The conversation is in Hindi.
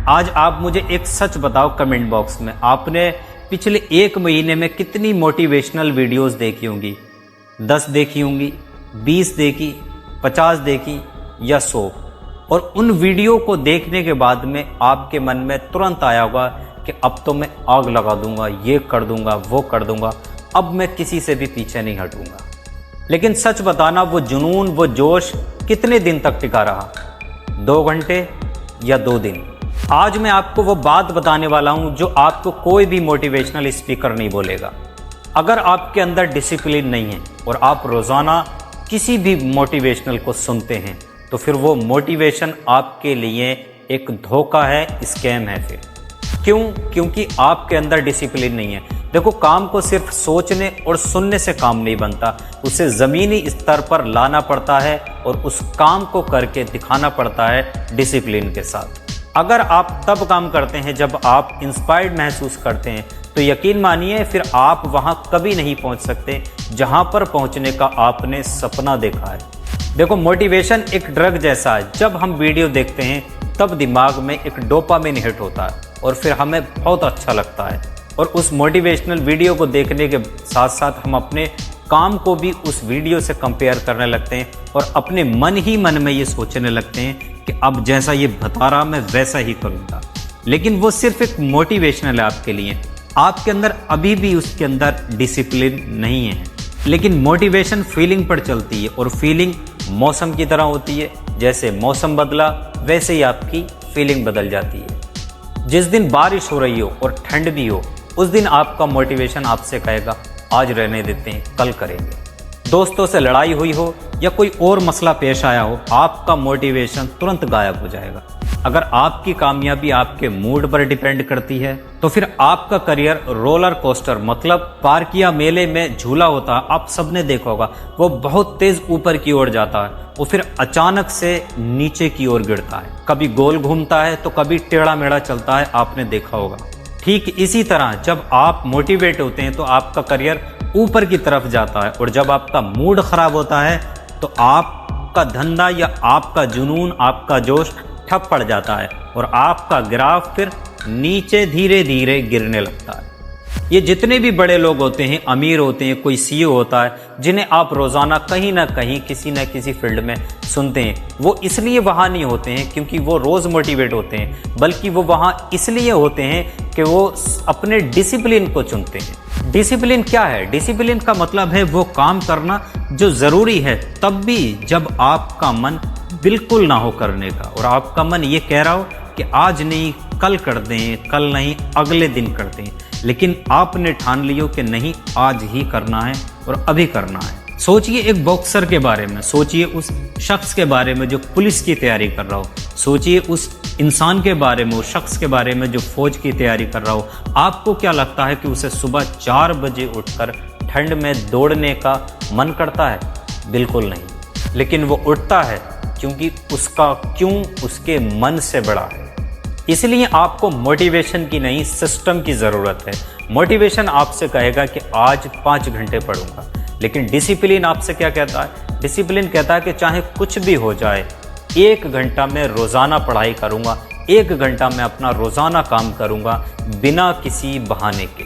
आज आप मुझे एक सच बताओ कमेंट बॉक्स में, आपने पिछले 1 महीने में कितनी मोटिवेशनल वीडियोस देखी होंगी? 10 देखी होंगी, 20 देखी, 50 देखी या 100? और उन वीडियो को देखने के बाद में आपके मन में तुरंत आया होगा कि अब तो मैं आग लगा दूंगा, ये कर दूंगा, वो कर दूंगा, अब मैं किसी से भी पीछे नहीं हटूंगा। लेकिन सच बताना, वो जुनून, वो जोश कितने दिन तक टिका रहा? 2 घंटे या 2 दिन? आज मैं आपको वो बात बताने वाला हूं जो आपको कोई भी मोटिवेशनल स्पीकर नहीं बोलेगा। अगर आपके अंदर डिसिप्लिन नहीं है और आप रोजाना किसी भी मोटिवेशनल को सुनते हैं तो फिर वो मोटिवेशन आपके लिए एक धोखा है, स्कैम है। फिर क्यों? क्योंकि आपके अंदर डिसिप्लिन नहीं है। देखो, काम को सिर्फ सोचने और सुनने से काम नहीं बनता, उसे ज़मीनी स्तर पर लाना पड़ता है और उस काम को करके दिखाना पड़ता है डिसिप्लिन के साथ। अगर आप तब काम करते हैं जब आप इंस्पायर्ड महसूस करते हैं तो यकीन मानिए फिर आप वहां कभी नहीं पहुंच सकते जहां पर पहुंचने का आपने सपना देखा है। देखो, मोटिवेशन एक ड्रग जैसा है। जब हम वीडियो देखते हैं तब दिमाग में एक डोपामिन हिट होता है और फिर हमें बहुत अच्छा लगता है और उस मोटिवेशनल वीडियो को देखने के साथ साथ हम अपने काम को भी उस वीडियो से कंपेयर करने लगते हैं और अपने मन ही मन में ये सोचने लगते हैं कि अब जैसा ये बता रहा मैं वैसा ही करूँगा। लेकिन वो सिर्फ एक मोटिवेशनल है आपके लिए, आपके अंदर अभी भी उसके अंदर डिसिप्लिन नहीं है। लेकिन मोटिवेशन फीलिंग पर चलती है और फीलिंग मौसम की तरह होती है, जैसे मौसम बदला वैसे ही आपकी फीलिंग बदल जाती है। जिस दिन बारिश हो रही हो और ठंड भी हो उस दिन आपका मोटिवेशन आपसे कहेगा आज रहने देते हैं, कल करेंगे। दोस्तों से लड़ाई हुई हो या कोई और मसला पेश आया हो, आपका मोटिवेशन तुरंत गायब हो जाएगा। अगर आपकी कामयाबी आपके मूड पर डिपेंड करती है तो फिर आपका करियर रोलर कोस्टर, मतलब पार्क या मेले में झूला होता है, आप सबने देखा होगा, वो बहुत तेज ऊपर की ओर जाता है, वो फिर अचानक से नीचे की ओर गिरता है। कभी गोल घूमता है तो कभी टेढ़ा मेढ़ा चलता है, आपने देखा होगा। ठीक इसी तरह जब आप मोटिवेट होते हैं तो आपका करियर ऊपर की तरफ जाता है और जब आपका मूड खराब होता है तो आपका धंधा या आपका जुनून, आपका जोश ठप पड़ जाता है और आपका ग्राफ फिर नीचे धीरे धीरे गिरने लगता है। ये जितने भी बड़े लोग होते हैं, अमीर होते हैं, कोई सीईओ होता है, जिन्हें आप रोजाना कहीं ना कहीं किसी न किसी फील्ड में सुनते हैं, वो इसलिए वहां नहीं होते हैं क्योंकि वो रोज मोटिवेट होते हैं, बल्कि वो वहां इसलिए होते हैं कि वो अपने डिसिप्लिन को चुनते हैं। डिसिप्लिन क्या है? डिसिप्लिन का मतलब है वो काम करना जो जरूरी है तब भी जब आपका मन बिल्कुल ना हो करने का और आपका मन ये कह रहा हो कि आज नहीं कल कर दें, कल नहीं अगले दिन कर दें, लेकिन आपने ठान लियो कि नहीं आज ही करना है और अभी करना है। सोचिए एक बॉक्सर के बारे में, सोचिए उस शख्स के बारे में जो पुलिस की तैयारी कर रहा हो, सोचिए उस इंसान के बारे में, उस शख्स के बारे में जो फौज की तैयारी कर रहा हो। आपको क्या लगता है कि उसे सुबह 4 बजे उठकर ठंड में दौड़ने का मन करता है? बिल्कुल नहीं। लेकिन वो उठता है क्योंकि उसका क्यों उसके मन से बड़ा है। इसलिए आपको मोटिवेशन की नहीं, सिस्टम की ज़रूरत है। मोटिवेशन आपसे कहेगा कि आज 5 घंटे पढ़ूंगा, लेकिन डिसिप्लिन आपसे क्या कहता है? डिसिप्लिन कहता है कि चाहे कुछ भी हो जाए 1 घंटा मैं रोज़ाना पढ़ाई करूंगा, 1 घंटा मैं अपना रोज़ाना काम करूंगा बिना किसी बहाने के।